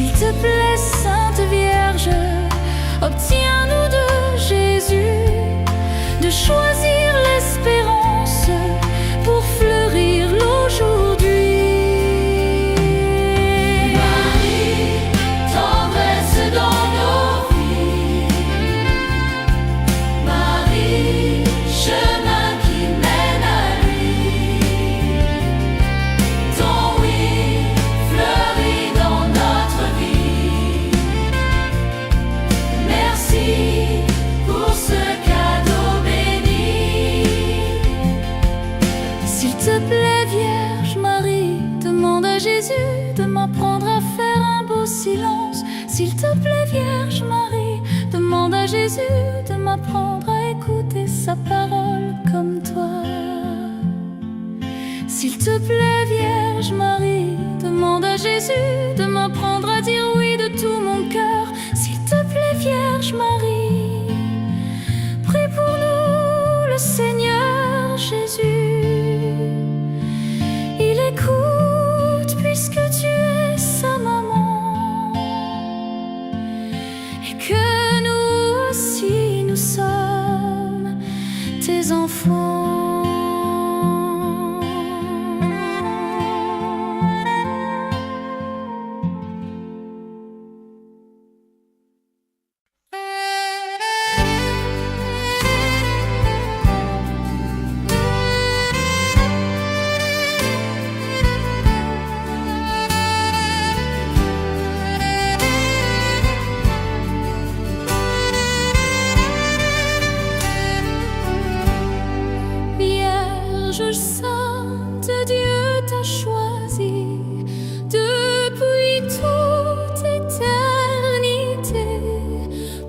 S'il te plaît, Sainte Vierge, obtiens-nous de Jésus de choisir l'espérance pour fleurir l'aujourd'hui. Marie, tendresse dans nos vies. Marie, chemin qui mène à lui. Ton oui fleurit dans notre vie. Merci pour ce cadeau béni. S'il te plaît, Vierge Marie, demande à Jésus de m'apprendre à faire un beau silence. S'il te plaît, Vierge Marie, demande à Jésus de m'apprendre à écouter sa parole comme toi. S'il te plaît, Vierge Marie, demande à Jésus de m'apprendre à dire oui de tout mon cœur. S'il te plaît, Vierge Marie, prie pour nous, le Seigneur Jésus. Il écoute puisque tu es sa maman et que nous aussi nous sommes tes enfants. Vierge sainte, Dieu t'a choisi depuis toute éternité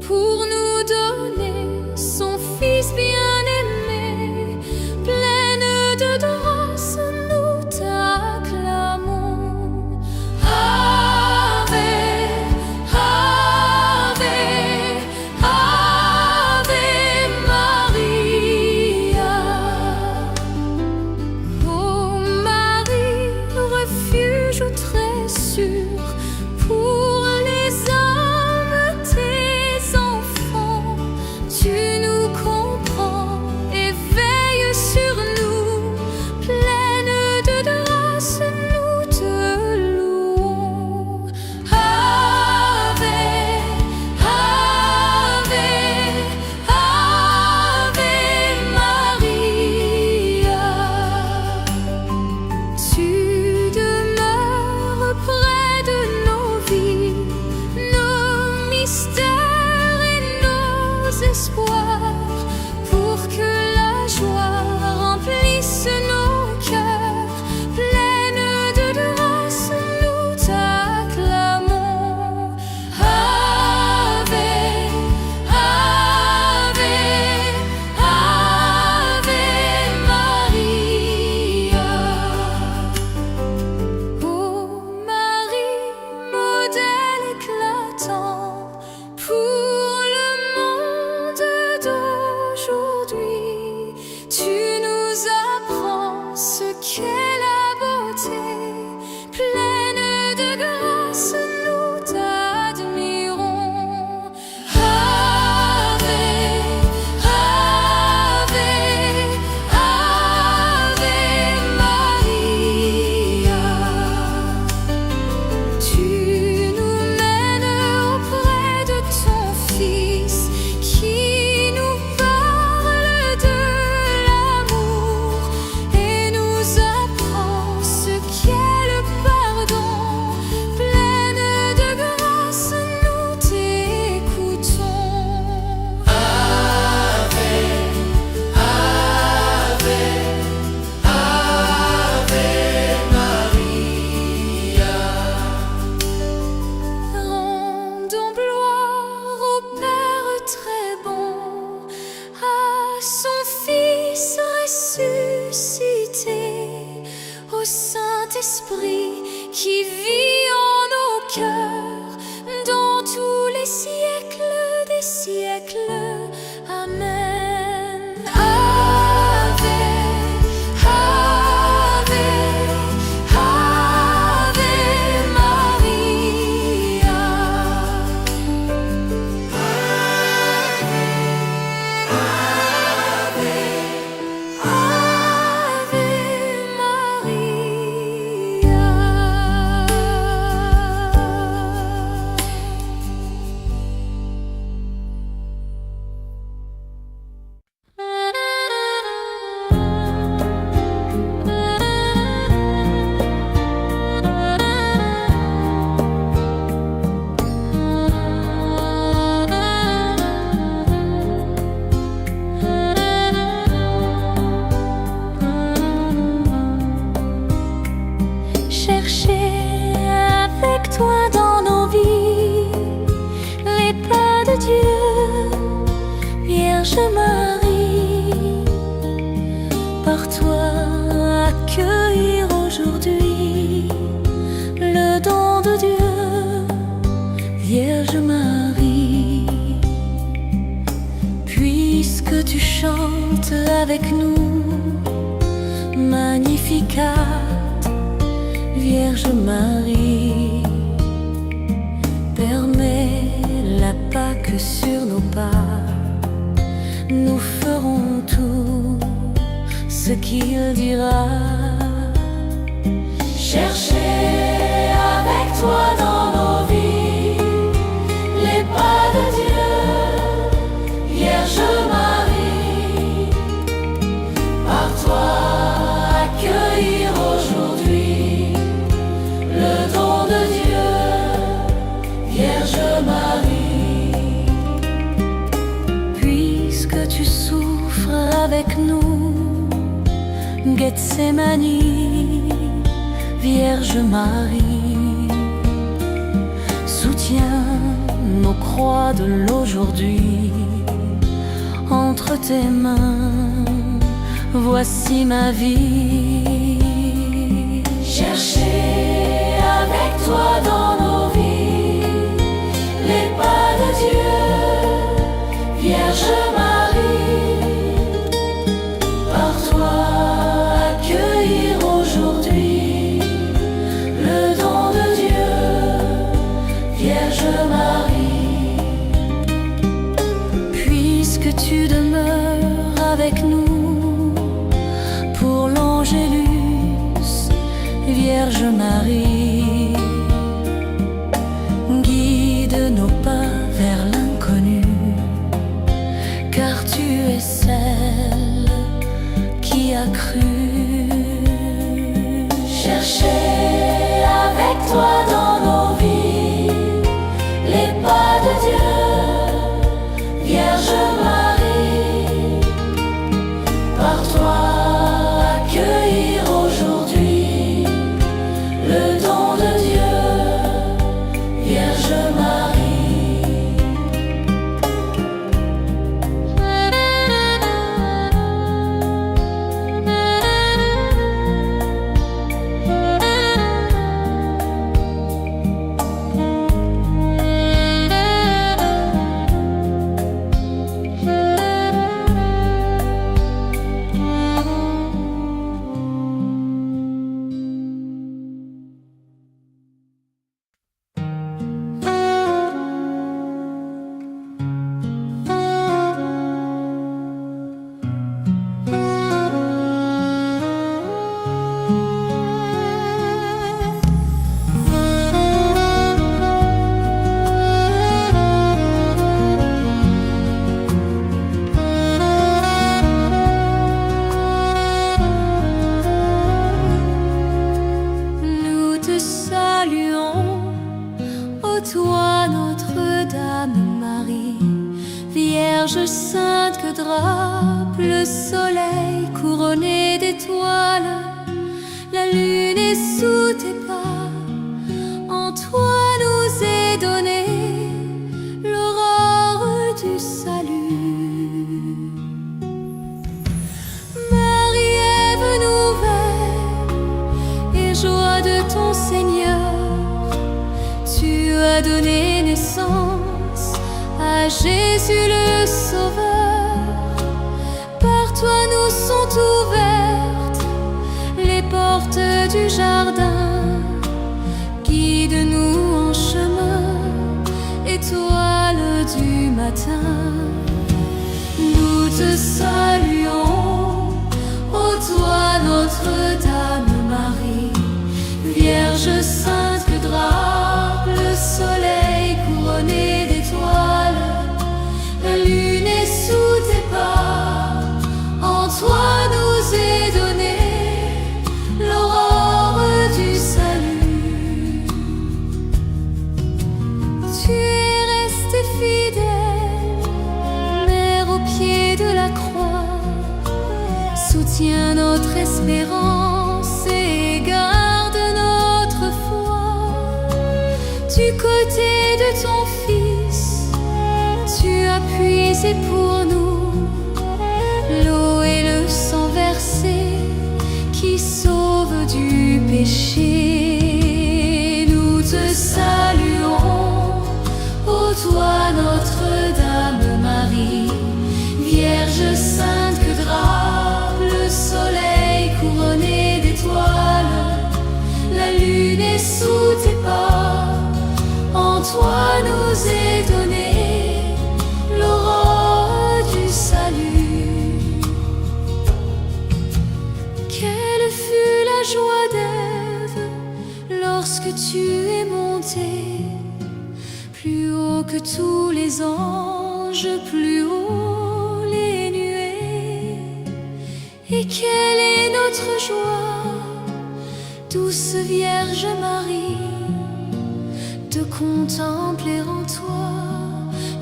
pour nous donner son Fils bien-aimé. Pleine de grâce, nous t'acclamons. Ave, Ave, Ave Maria. Oh Marie, refuge très sûr pour les âmes, tes enfants. Tu nous comprends et veilles sur nous. Pleine de grâce, nous te louons. Ave, Ave, Ave Maria. Tu demeures près de nos vies, nos mystères et nos espoirs, pour que la joie remplisse nos cœurs. Pleine de grâce, nous t'acclamons. Ave, Ave, Ave Maria. Oh Marie, modèle éclatant pour le monde d'aujourd'hui, tu nous apprends ce qu'est la beauté. Pleine de grâce, nous t'admirons. Ave, Ave, Ave Maria. Tu nous mènes auprès de ton Fils qui nous parle de l'amour et nous apprend ce qu'est le pardon. Pleine de grâce, nous t'écoutons. Ave, Ave, Ave Maria. Rendons gloire au Père très bon, à son Fils ressuscité, au Saint-Esprit qui vit en nos cœurs dans tous les siècles des siècles. Amen. Ave, Ave, Ave Maria. Vierge Marie, puisque tu chantes avec nous, Magnificat, Vierge Marie, permets la Pâque sur nos pas, nous ferons tout ce qu'il dira. Chercher avec toi dans nos vies les pas de Dieu, Vierge Marie, par toi accueillir aujourd'hui le don de Dieu, Vierge Marie. Puisque tu souffres avec nous, Gethsémani, Vierge Marie, soutiens nos croix de l'aujourd'hui. Entre tes mains, voici ma vie. Chercher avec toi dans nos vies les pas de Dieu, Vierge Marie, par toi accueillir aujourd'hui le don de Dieu, Vierge Marie. Puisque tu demeures avec nous pour l'Angélus, Vierge Marie, guide nos pas vers l'inconnu, car tu es celle qui a cru. Chercher avec toi dans nos vies les pas de Dieu, Vierge Marie, par toi accueillir aujourd'hui le don de Dieu, Vierge Marie. Nous te saluons, ô toi Notre-Dame Marie, Vierge sainte que drape le soleil couronné d'étoiles. La lune est sous tes pas, en toi nous est donnée l'aurore du salut. Marie, Ève nouvelle et joie de ton Seigneur, tu as donné naissance à Jésus le Sauveur. Par toi nous sont ouvertes les portes du jardin. Guide-nous en chemin, étoile du matin. Nous te saluons, ô toi Notre-Dame Marie, Vierge sainte que drape le soleil couronné d'étoiles. La lune est sous tes pas, en toi nous est donnée l'aurore du salut. Tu es restée fidèle, Mère au pied de la croix, soutiens notre espérance et garde notre foi. Du côté de ton Fils, tu as puisé pour nous l'eau et le sang versé qui sauve du péché. Nous te saluons, ô haut que tous les anges, plus haut les nuées. Et quelle est notre joie, douce Vierge Marie, de contempler en toi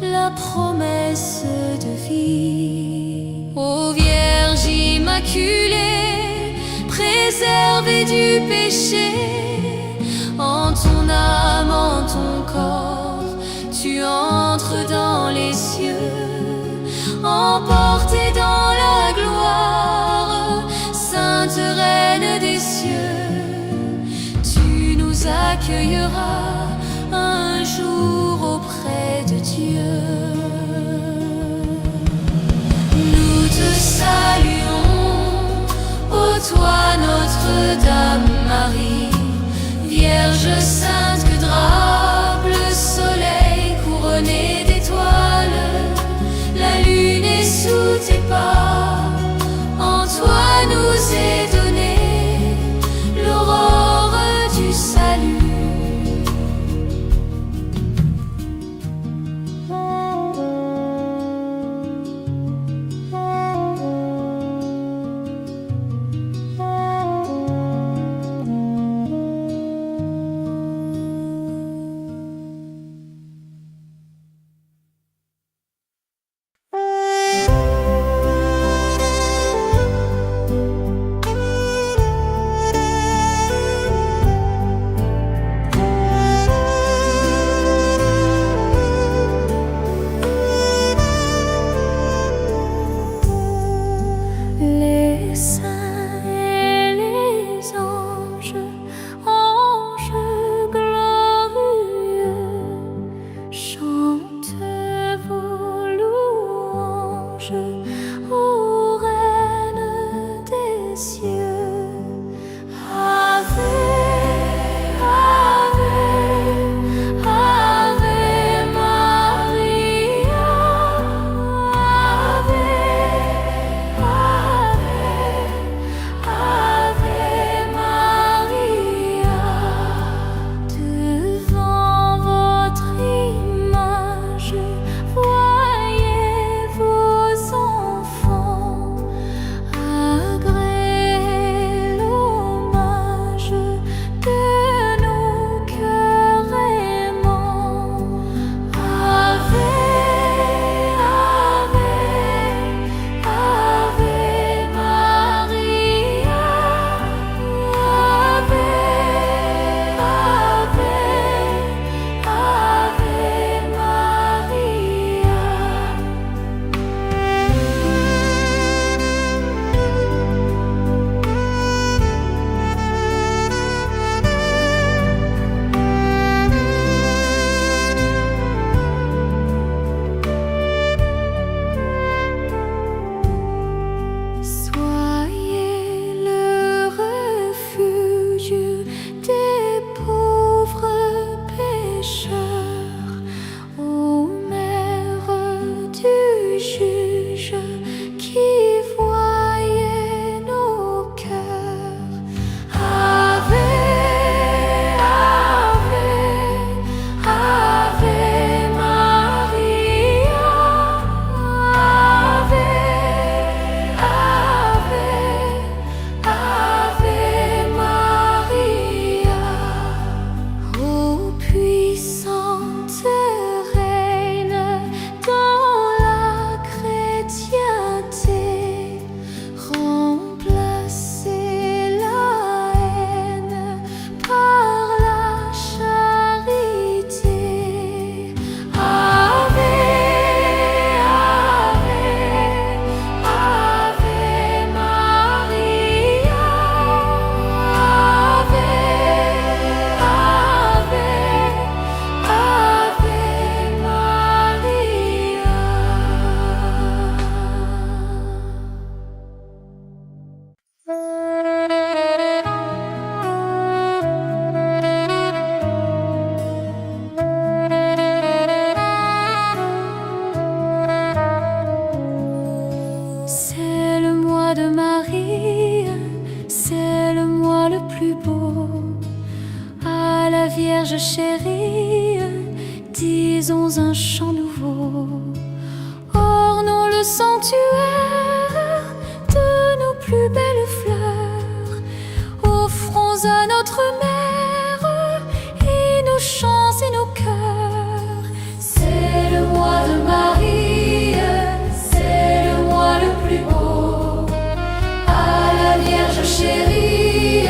la promesse de vie. Ô Vierge immaculée, préservée du péché, en ton âme, en ton corps, tu entres dans les cieux, emportée dans la gloire, Sainte Reine des cieux, tu nous accueilleras un jour auprès de Dieu. Nous te saluons, ô toi Notre-Dame Marie, Vierge sainte que drape le soleil couronné d'étoiles. La lune est sous tes pas, en toi nous est donnée l'aurore du salut. disons un chant nouveau. Ornons le sanctuaire de nos plus belles fleurs. Offrons à notre mère et nos chants et nos cœurs. C'est le mois de Marie, c'est le mois le plus beau. À la Vierge chérie,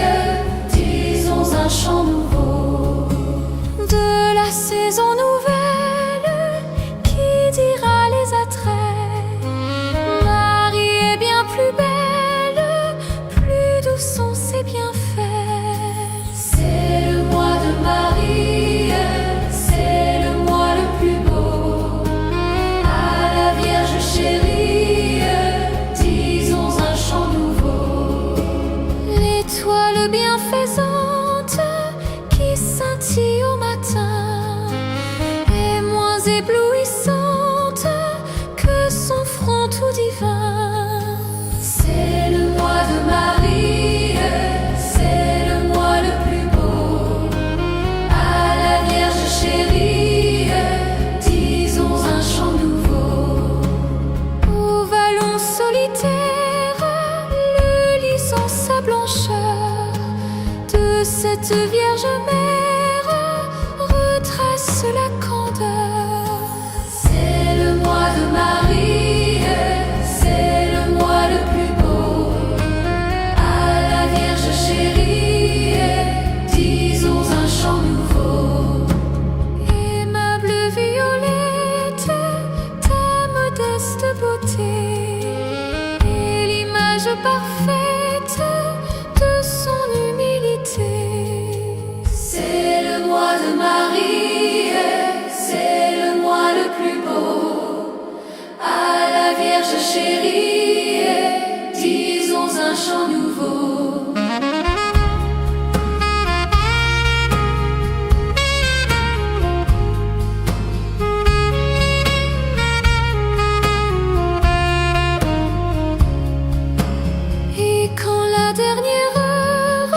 disons un chant nouveau. De la saison nouvelle qui dira les attraits, Marie est bien plus belle, plus doux sont ses bienfaits. C'est le mois de Marie, c'est le mois le plus beau. À la Vierge chérie, disons un chant nouveau. L'étoile bienfaisante qui scintille au matin est moins éblouissante que son front tout divin. C'est le mois de Marie, c'est le mois le plus beau. À la Vierge chérie, disons un chant nouveau. Au vallon solitaire, le lys en sa blancheur de cette Vierge Mère retrace la candeur. C'est le mois de Marie, c'est le mois le plus beau. À la Vierge chérie, disons un chant nouveau. Aimable violette, ta modeste beauté est l'image parfaite de son humilité. C'est le mois de Marie, c'est le mois le plus beau. À la Vierge chérie, disons un chant nouveau. Et quand la dernière heure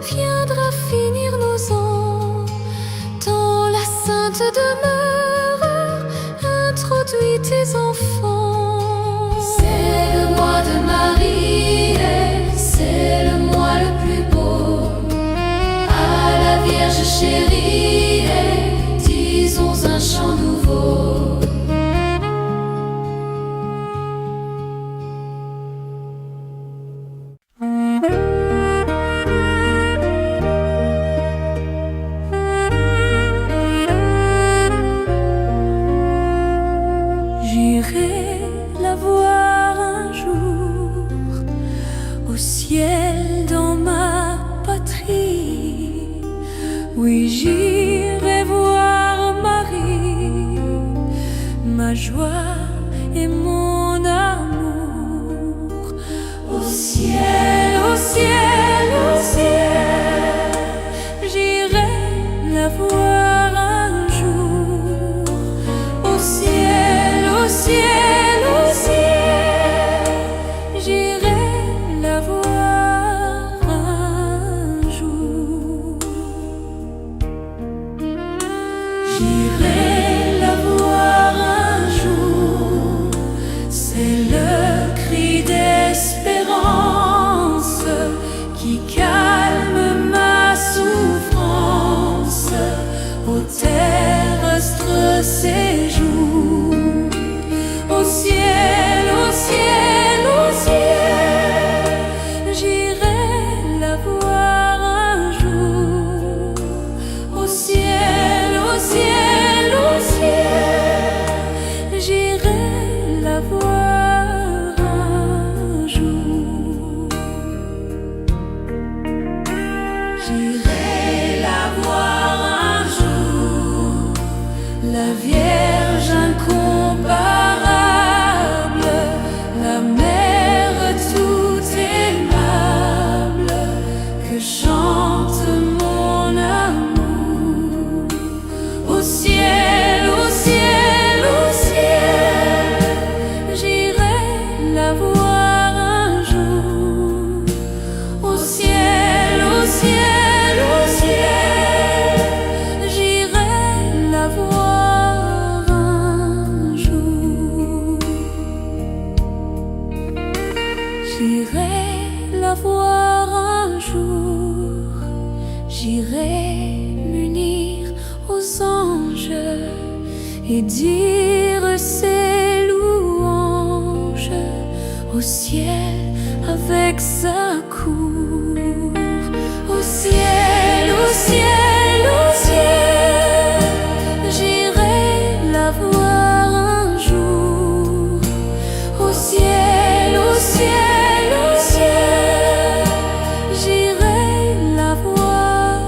viendra finir nos ans, dans la sainte demeure, introduis tes enfants. C'est le mois de Marie, c'est le mois le plus beau. À la Vierge chérie, disons un chant nouveau. J'irai la voir un jour au ciel dans ma patrie. Oui, j'irai voir Marie, ma joie et mon amour. Au ciel, au ciel, au ciel, j'irai la voir un jour. Au ciel, au ciel, au ciel, j'irai la voir un jour. J'irai la voir un jour, c'est le cri d'espérance qui calme ma souffrance au terrestre séjour. Au ciel, au ciel, au ciel, j'irai la voir un jour. Au ciel, au ciel, au ciel, j'irai la voir un jour. J'irai la voir un jour, la Vierge incomparable, la mère tout aimable, que chante mon amour. Au ciel, au ciel, au ciel, j'irai la voir un jour. Au ciel, au ciel, au ciel, j'irai la voir. anges et dire ses louanges au ciel avec sa cour. Au ciel, au ciel, au ciel, j'irai la voir un jour. Au ciel, au ciel, au ciel, j'irai la voir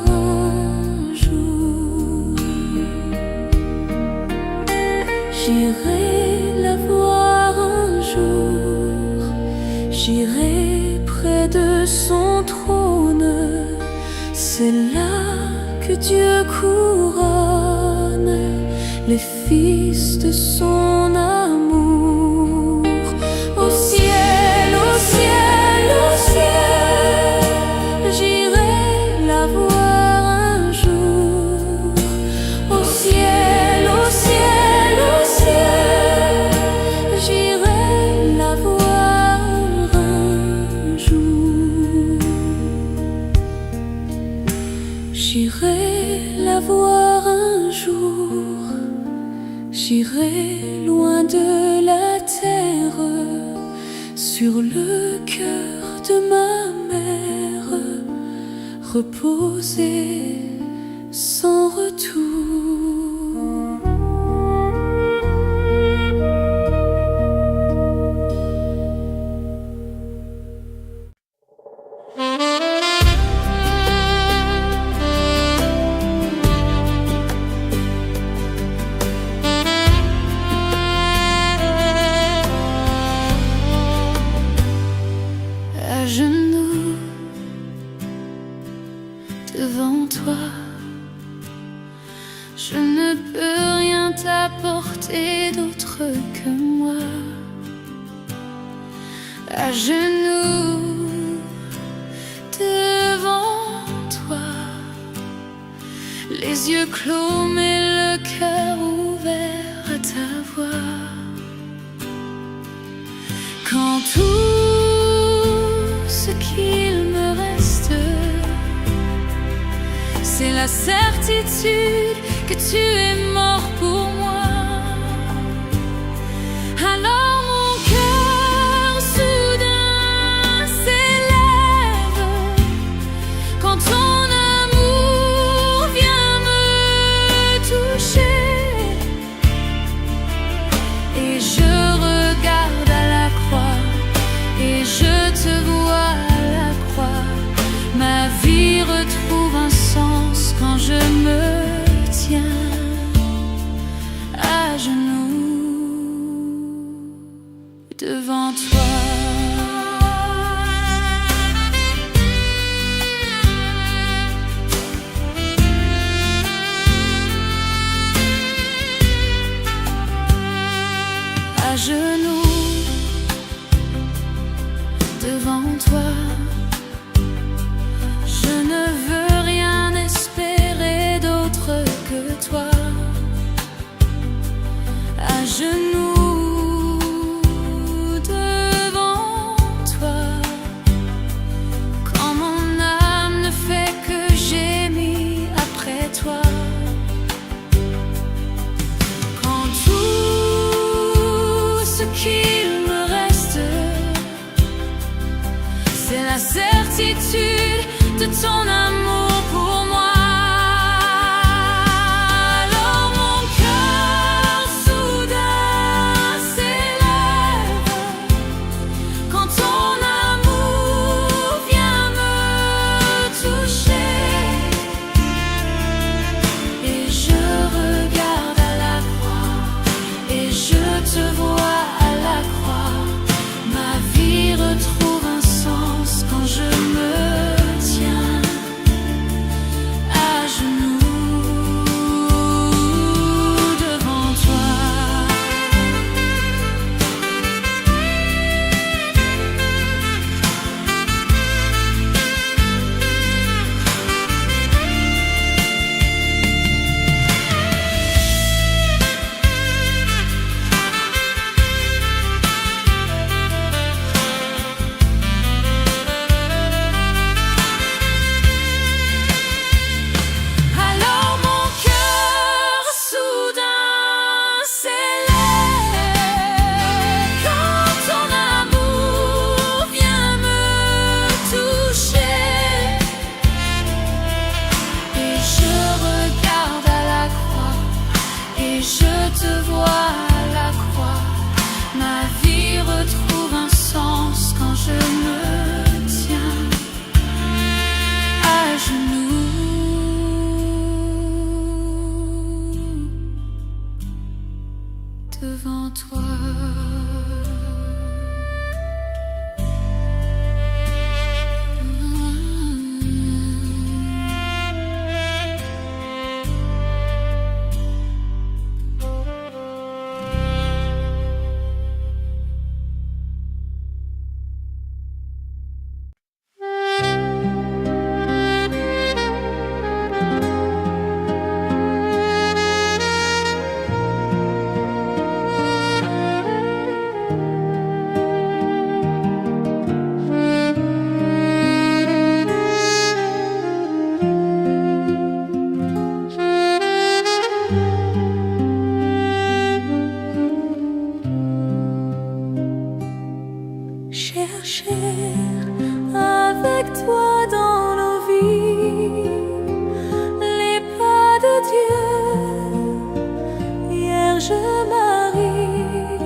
un jour. J'irai la voir un jour, j'irai près de son trône. C'est là que Dieu couronne les fils de son amour. Au ciel, au ciel, au ciel, j'irai la voir un jour. Au ciel, au ciel, au ciel, j'irai la voir un jour. J'irai la voir un jour, j'irai loin de la terre, sur le cœur de ma mère, reposer sans retour. À genoux devant toi, je ne peux rien t'apporter d'autre que moi. À genoux devant toi, les yeux clos mais le cœur ouvert à ta voix. Quand tout ce qu'il me reste, c'est la certitude que tu es mort pour moi. Alors mon cœur soudain s'élève quand ton amour vient me toucher, et je regarde à la croix et je te vois à la croix. Ma vie retrouve un sens quand je me tiens à genoux devant toi. À genoux devant toi, je ne veux rien espérer d'autre que toi. À genoux devant toi, quand mon âme ne fait que gémir après toi. Quand tout ce qu'il me reste, c'est la certitude de ton amour pour moi. Alors mon cœur soudain s'élève quand ton amour vient me toucher, et je regarde à la croix et je te vois à la croix. Ma vie retrouve un sens quand je me tiens devant toi. Chercher avec toi dans nos vies les pas de Dieu, Vierge Marie,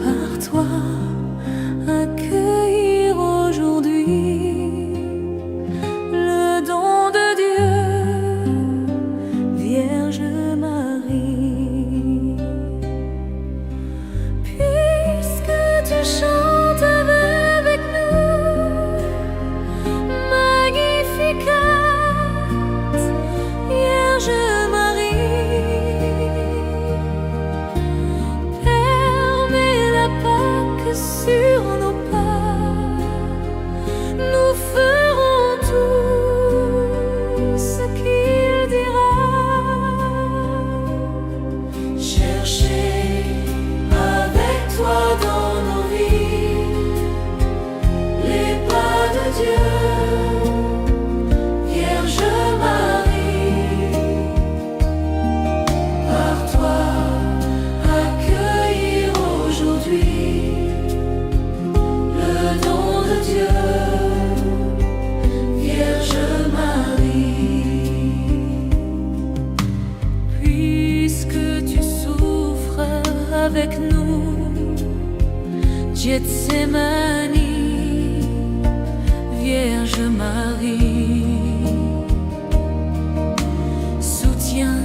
par toi accueillir aujourd'hui le don de Dieu, Vierge Marie. Puisque tu chantes avec nous, Magnificat, Vierge Marie, permets la Pâque sur nos pas, nous ferons tout ce qu'il dira. Cherchez avec toi dans nos vies les pas de Dieu, Vierge Marie, par toi accueillir aujourd'hui le don de Dieu, Vierge Marie. Puisque tu souffres avec nous, Gethsémani, Vierge Marie, soutiens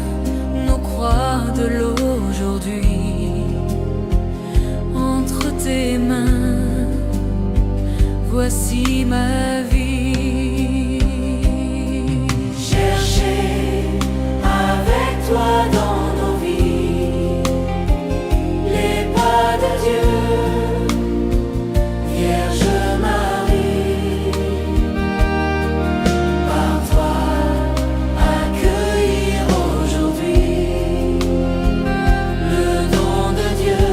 nos croix de l'aujourd'hui entre tes mains. Voici ma vie. Cherchez avec toi dans nos vies les pas de Dieu, Vierge Marie, par toi accueillir aujourd'hui le don de Dieu,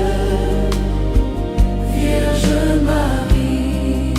Vierge Marie.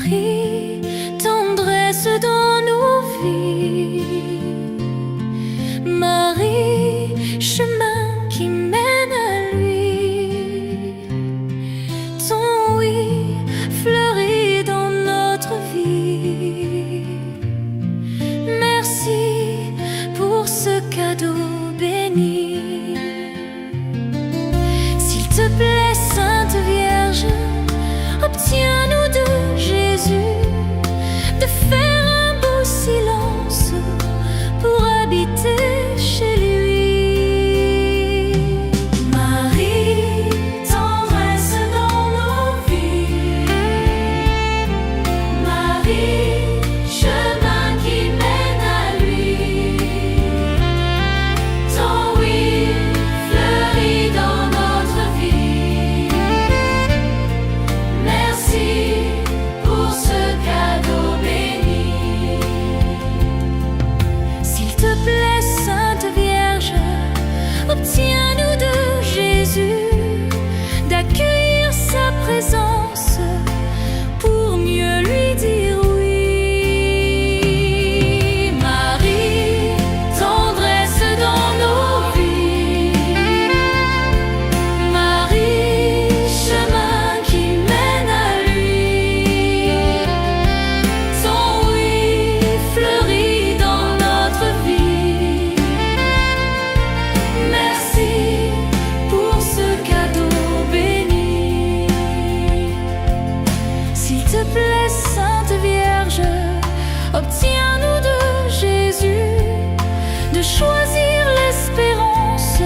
Marie, tendresse dans nos vies. Marie, chemin qui mène à lui. Ton oui fleurit dans notre vie. Merci pour ce cadeau béni. S'il te plaît, Sainte Vierge, obtiens-nous de Jésus de faire un beau silence pour habiter chez lui. Marie, tendresse dans nos vies. Marie, chemin qui mène à lui. Ton oui fleurit dans notre vie. Merci pour ce cadeau béni. S'il te plaît, Sainte Vierge, obtiens-nous de Jésus d'accueillir sa présence pour mieux lui dire oui. Marie, tendresse dans nos vies. Marie, chemin qui mène à lui. Ton oui fleurit dans notre vie. Merci pour ce cadeau béni. S'il te plaît, Sainte Vierge, obtiens-nous de Jésus de choisir l'espérance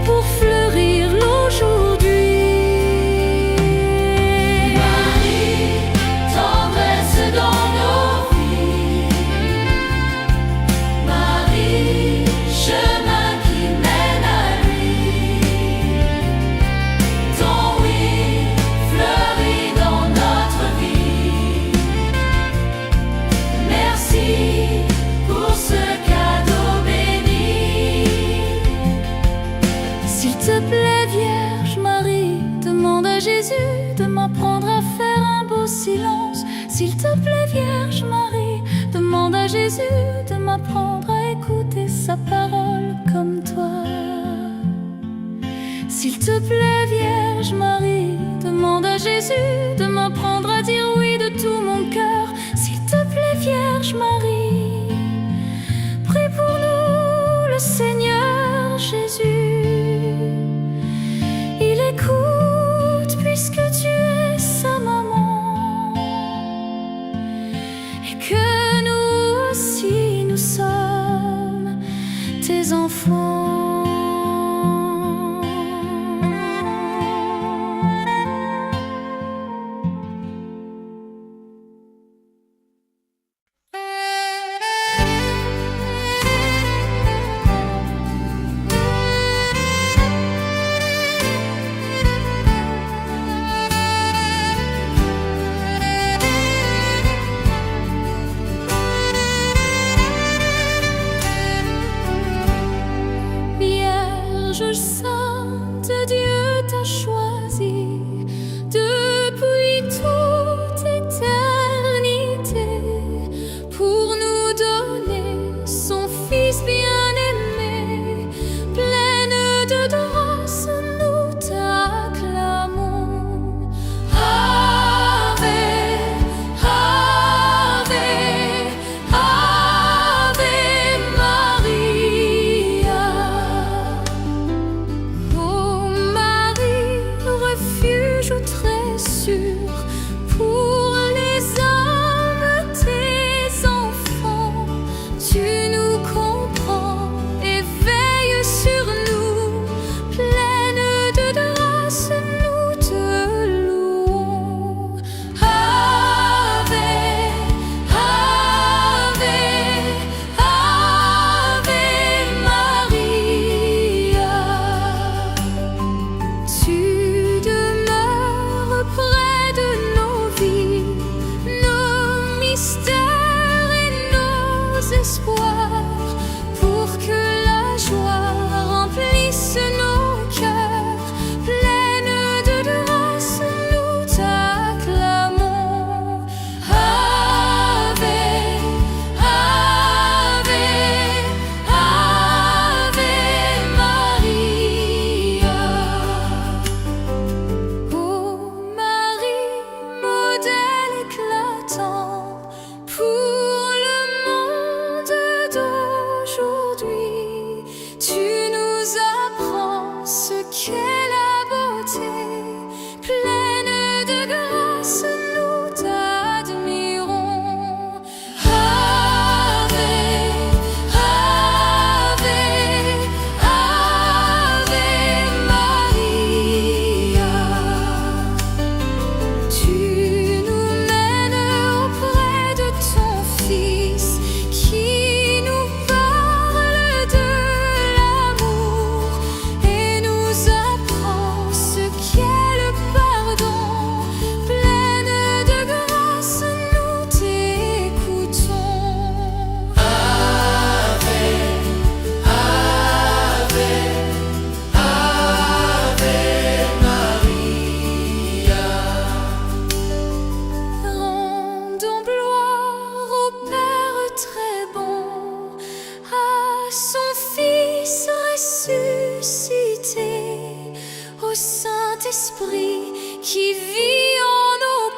pour fleurir l'aujourd'hui. Marie, tendresse dans nos vies. Marie, chemin qui mène à lui. Ton oui fleurit dans notre vie. Merci pour ce cadeau béni. S'il te plaît, Vierge Marie, demande à Jésus de m'apprendre à faire un beau silence. S'il te plaît, Vierge Marie, demande à Jésus de m'apprendre à écouter sa parole comme toi. S'il te plaît, Vierge Marie, demande à Jésus de m'apprendre à dire oui de tout mon cœur. S'il te plaît, Vierge Marie, prie pour nous, le Seigneur Jésus. Il écoute puisque tu es sa maman et que nous aussi nous sommes tes enfants.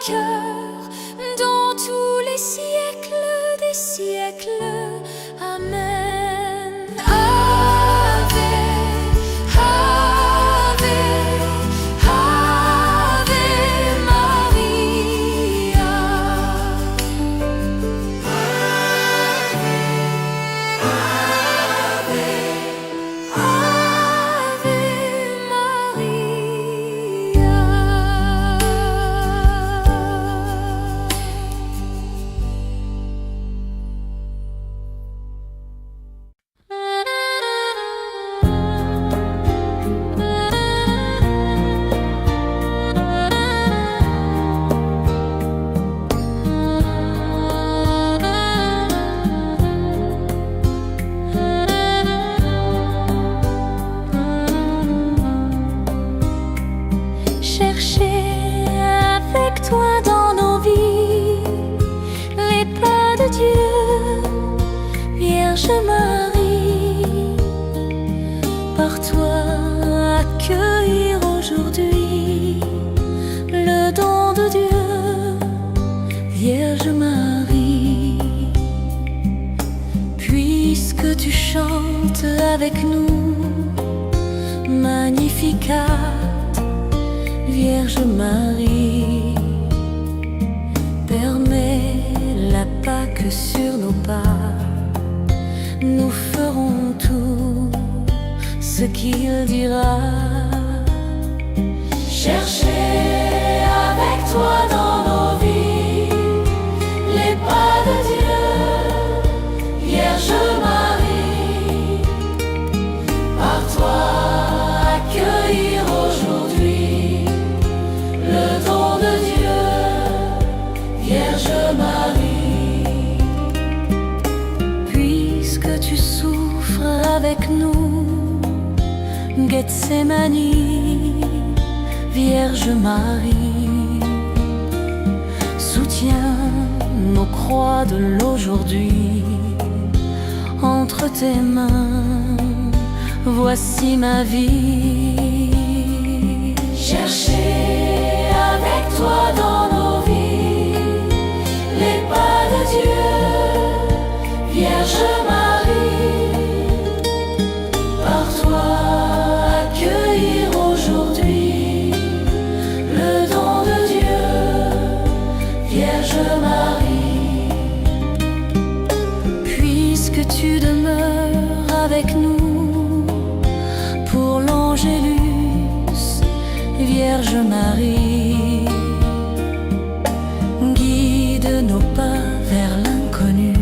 cœur dans tous les siècles des siècles. Amen. Ave, Ave, Ave Maria. Ave Chercher avec toi dans nos vies les pas de Dieu, Vierge Marie. Par toi accueillir aujourd'hui le don de Dieu, Vierge Marie. Puisque tu chantes avec nous Magnificat, Vierge Marie, permets la Pâque sur nos pas. Nous ferons tout ce qu'il dira. Chercher avec toi dans nos vies les pas de Dieu, Vierge Marie. Par toi accueillir aujourd'hui le don de Dieu, Vierge Marie. Puisque tu souffres avec nous Gethsémani, Vierge Marie, soutiens nos croix de l'aujourd'hui entre tes mains. Voici ma vie. Chercher avec toi dans nos vies les pas de Dieu, Vierge Marie. Par toi accueillir aujourd'hui le don de Dieu, Vierge Marie. Puisque tu demeures avec nous pour l'Angélus, Vierge Marie, guide nos pas vers l'inconnu,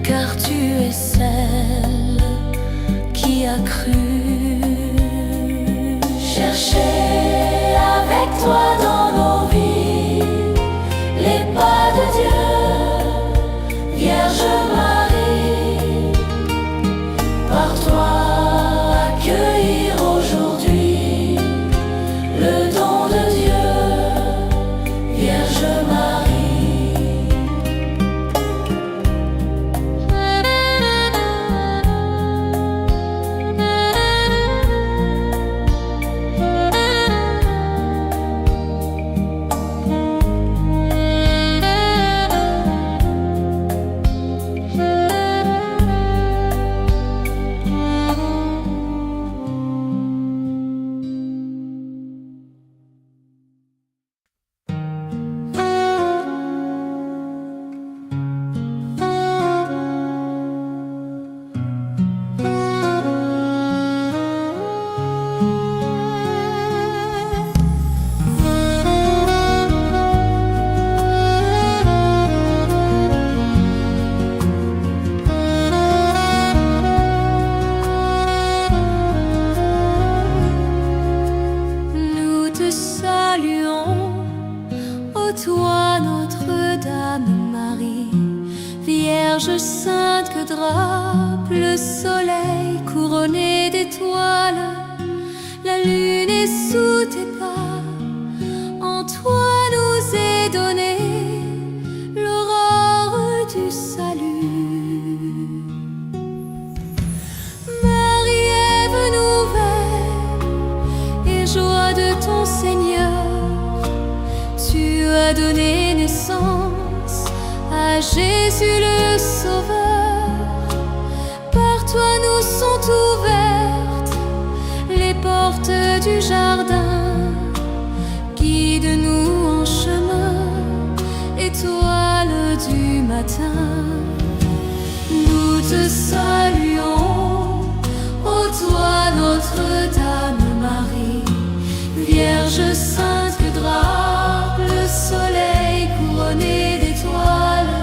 car tu es celle qui a cru. Chercher avec toi dans nos vies les pas de Dieu, Vierge Marie. Par toi accueillir aujourd'hui le don de Dieu, Vierge Marie. Vierge sainte que drape le soleil couronné d'étoiles, la lune est sous tes pas, en toi nous est donnée l'aurore du salut. Marie, Ève nouvelle et joie de ton Seigneur, tu a donné naissance à Jésus le Sauveur. Par toi nous sont ouvertes les portes du jardin. Guide-nous en chemin, étoile du matin. Nous te saluons, ô toi Notre-Dame Marie, Vierge sainte que drape le soleil couronné d'étoiles.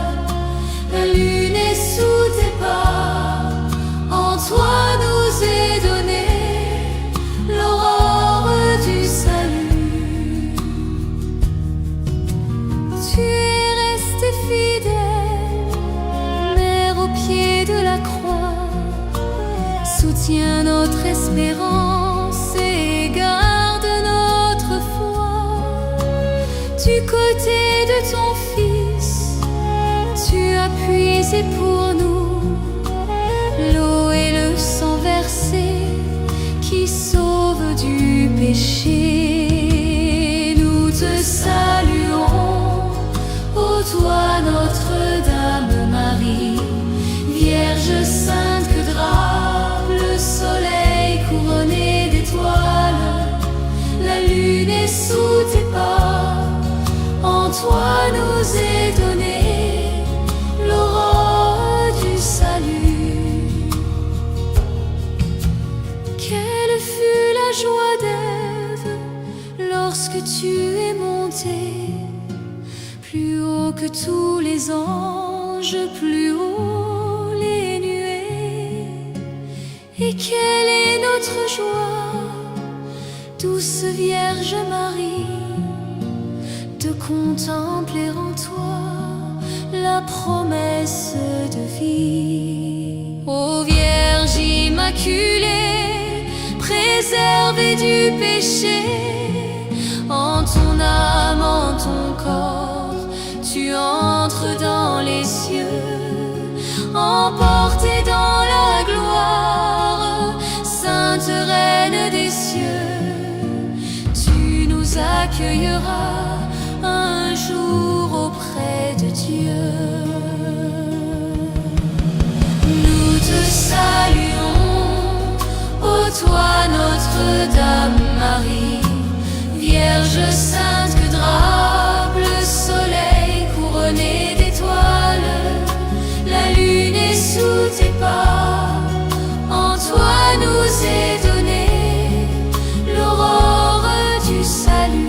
La lune est sous tes pas, en toi nous est donnée l'aurore du salut. Tu es restée fidèle, Mère au pied de la croix. Soutiens notre espérance et garde notre foi. Du côté de ton Fils, tu as puisé pour nous l'eau et le sang versé qui sauve du péché. Nous te saluons, ô toi Notre-Dame Marie, Vierge sainte que drape le soleil couronné d'étoiles. La lune est sous tes pas, en toi nous est donnée l'aurore du salut. Quelle fut la joie d'Ève lorsque tu es monté plus haut que tous les anges, plus haut les nuées. Et quelle est notre joie, douce Vierge Marie, de contempler en toi la promesse de vie. Ô Vierge immaculée, préservée du péché, en ton âme, en ton corps, tu entres dans les cieux, emportée dans la gloire, Sainte Reine des cieux. Tu nous accueilleras un jour auprès de Dieu. Nous te saluons, ô toi Notre-Dame Marie, Vierge sainte que drape le soleil couronné d'étoiles. La lune est sous tes pas, en toi nous est donnée l'aurore du salut.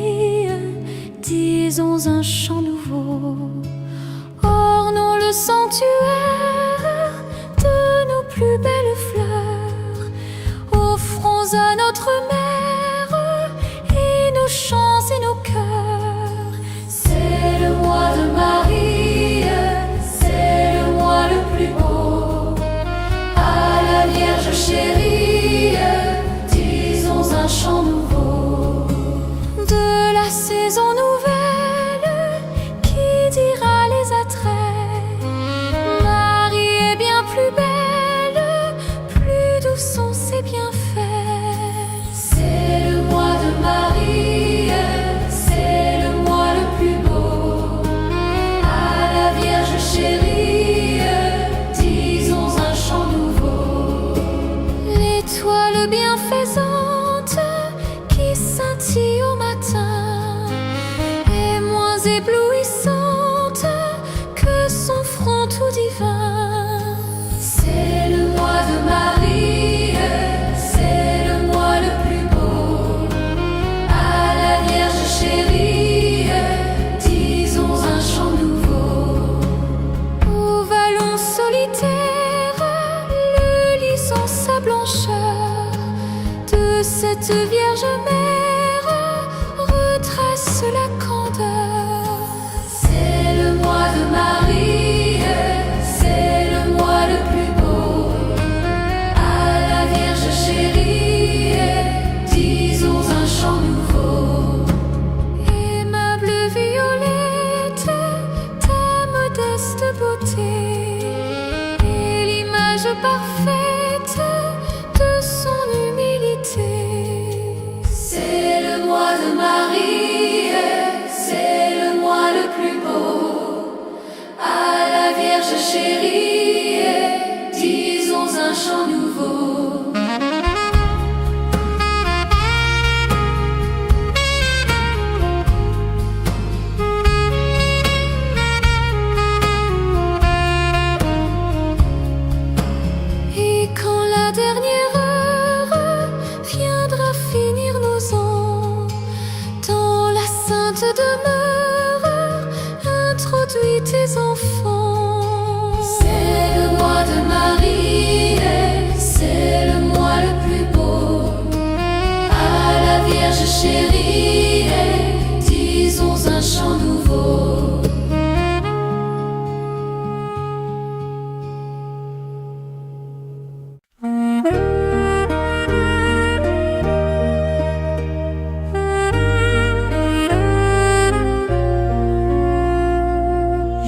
chérie, disons un chant nouveau. Ornons le sanctuaire de nos plus belles fleurs. Offrons à notre mère et nos chants et nos cœurs. C'est le mois de Marie, c'est le mois le plus beau. À la Vierge chérie, disons un chant nouveau. De la saison nouvelle qui dira les attraits, Marie est bien plus belle, plus doux sont ses bienfaits. C'est le mois de Marie, c'est le mois le plus beau. À la Vierge chérie, disons un chant nouveau. L'étoile bienfaisante qui scintille au matin est moins éblouissante que son front tout divin. C'est le mois de Marie, c'est le mois le plus beau. À la Vierge chérie, disons un chant nouveau. Au vallon solitaire, le lison sa blancheur de cette Vierge mère retrace la candeur. C'est le mois de Marie, c'est le mois le plus beau. À la Vierge chérie, disons un chant nouveau. Aimable Violette, ta modeste beauté est l'image parfaite de son humilité. C'est le mois de Marie, c'est le mois le plus beau. À la Vierge chérie, disons un chant nouveau. Et quand la dernière heure viendra finir nos ans, dans la sainte demeure, introduis tes enfants. C'est le mois de Marie, c'est le mois le plus beau. À la Vierge chérie, disons un chant nouveau.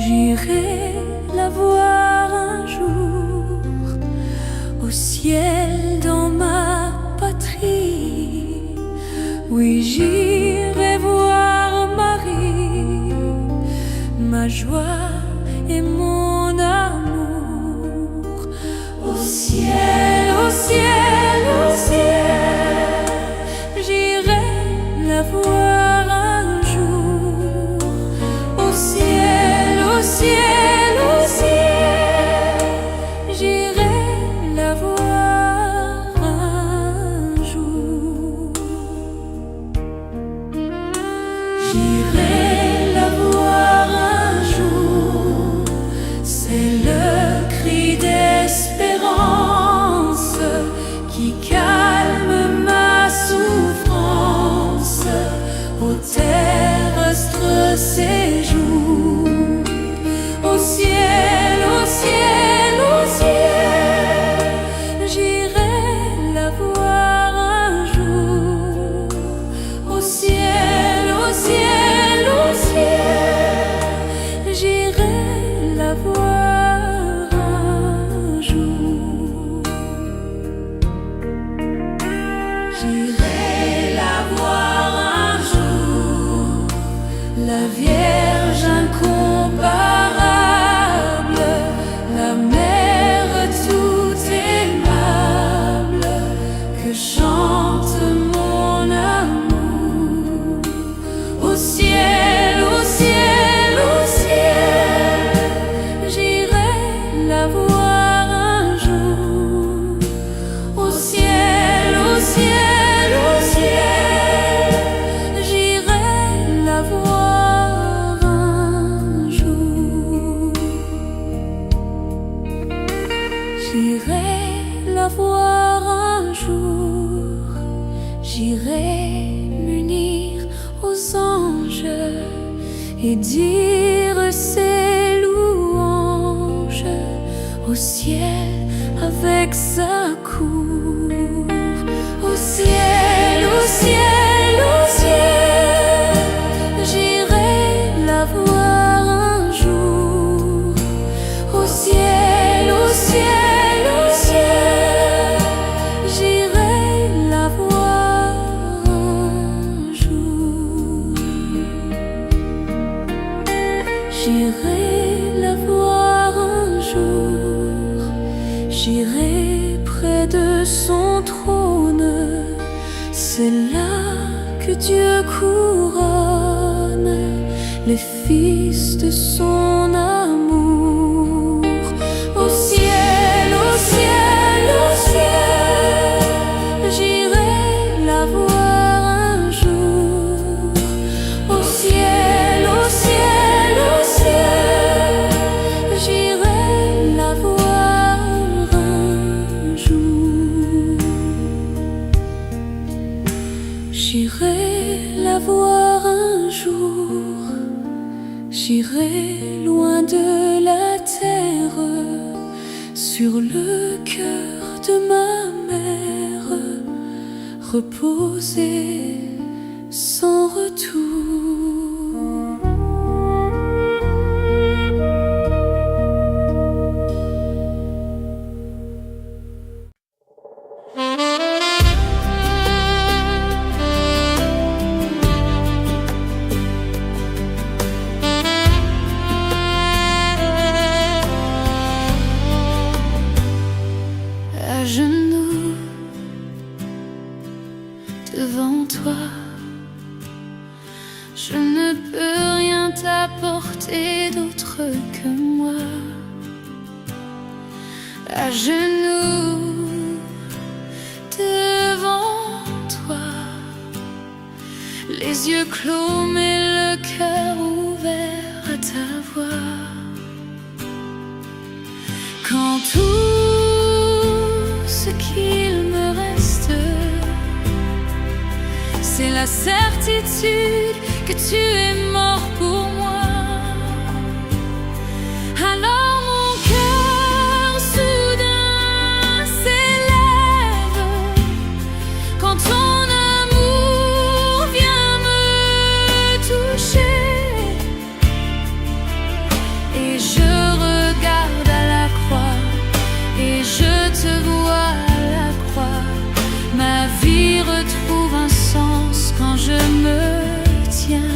J'irai la voir un jour au ciel dans ma patrie. Oui, j'irai voir Marie, ma joie et mon amour. Au ciel, au ciel, au ciel, j'irai la voir un jour. Au ciel, au ciel, au ciel, j'irai la voir un jour. J'irai la voir un jour, c'est le cri d'espérance qui calme ma souffrance au terrestre séjour. Au ciel, au ciel, au ciel, j'irai la voir un jour. Au ciel, au ciel, au ciel, j'irai la voir un jour. J'irai la voir un jour. et dire ses louanges au ciel avec sa cour. Au ciel, au ciel, au ciel, j'irai la voir un jour. Au ciel, au ciel, au ciel, j'irai la voir un jour. J'irai la voir un jour, j'irai près de son trône. C'est là que Dieu couronne les fils de son amour. Au ciel, au ciel, au ciel, j'irai la voir un jour. Au ciel, au ciel, au ciel, j'irai la voir un jour. J'irai la voir un jour, j'irai loin de la terre, sur le cœur de ma mère, reposer sans retour. À genoux devant toi, je ne peux rien t'apporter d'autre que moi. À genoux devant toi, les yeux clos mais le cœur ouvert à ta voix. Quand tout ce qu'il me reste, c'est la certitude que tu es mort pour moi. Alors mon cœur soudain s'élève quand ton amour vient me toucher, et je regarde à la croix et je te vois à la croix. Ma vie retrouve un sens quand je me tiens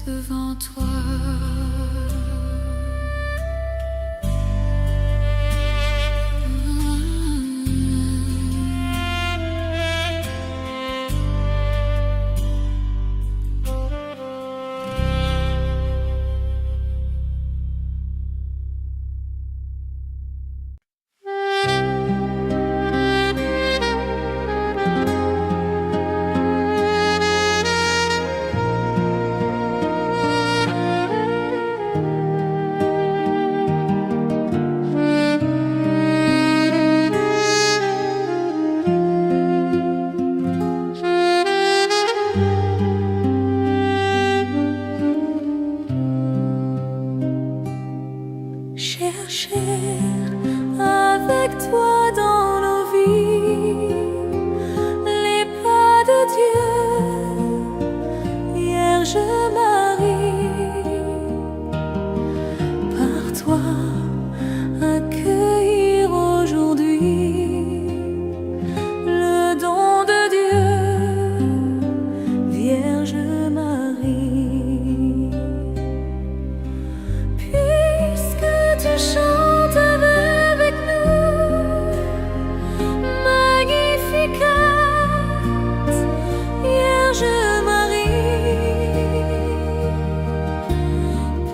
devant toi. Chercher avec toi dans nos vies les pas de Dieu, Vierge Marie, par toi accueillir aujourd'hui le don de Dieu, Vierge Marie. Tu chantes avec nous, Magnificat, Vierge Marie.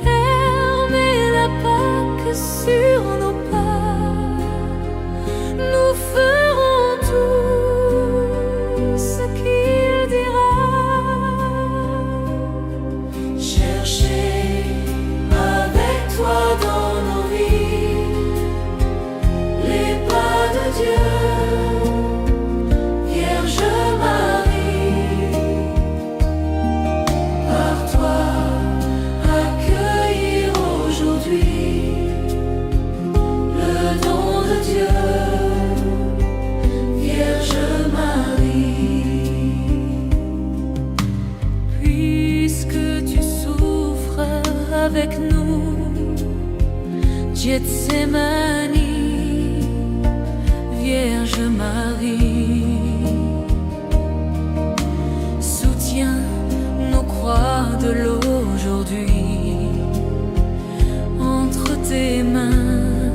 Permets la Pâque sur nos pas, nous ferons tout ce qu'il dira. Cherchez avec toi dans Dieu, Vierge Marie, par toi accueillir aujourd'hui le don de Dieu, Vierge Marie. Puisque tu souffres avec nous, Gethsémani, Vierge Marie, soutiens nos croix de l'aujourd'hui entre tes mains.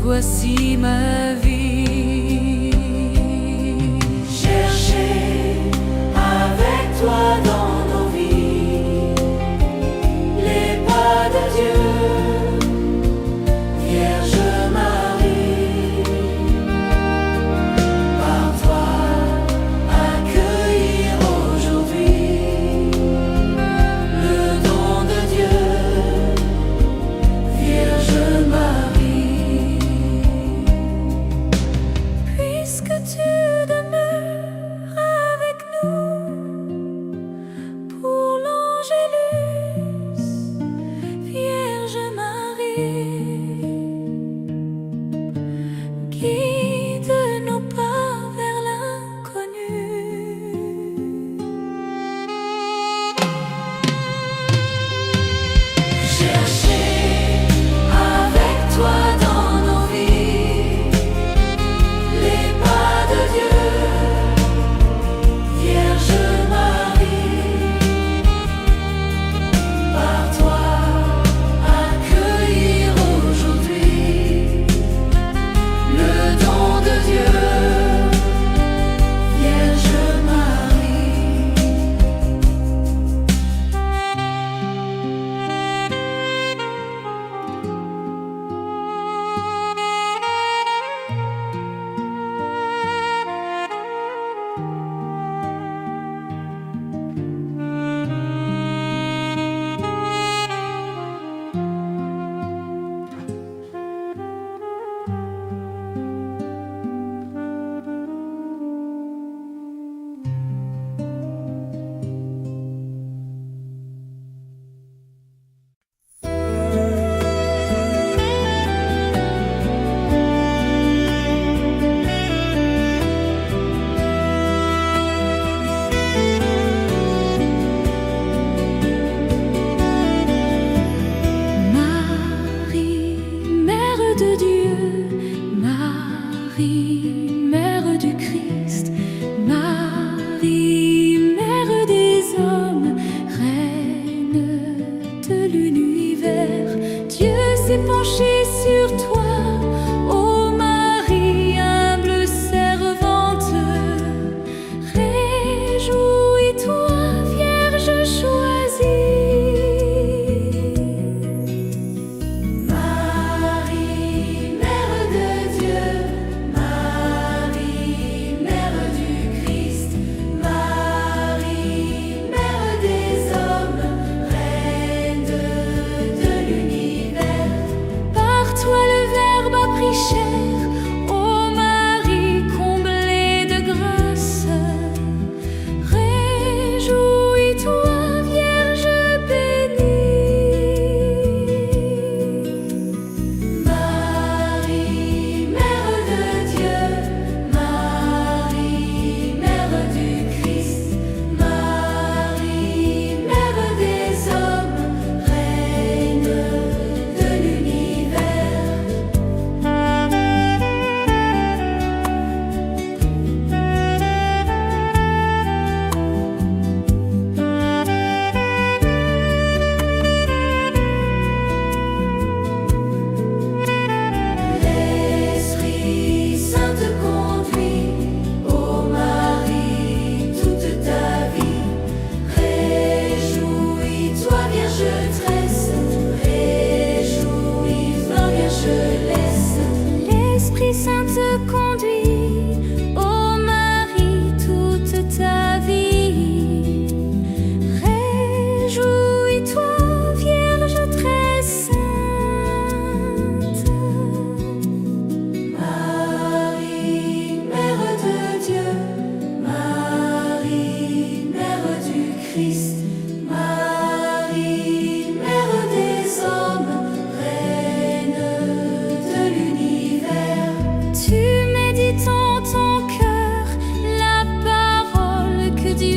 Voici ma vie. Cherchez avec toi dans nos vies les pas de Dieu, Vierge Marie.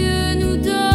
Dieu nous donne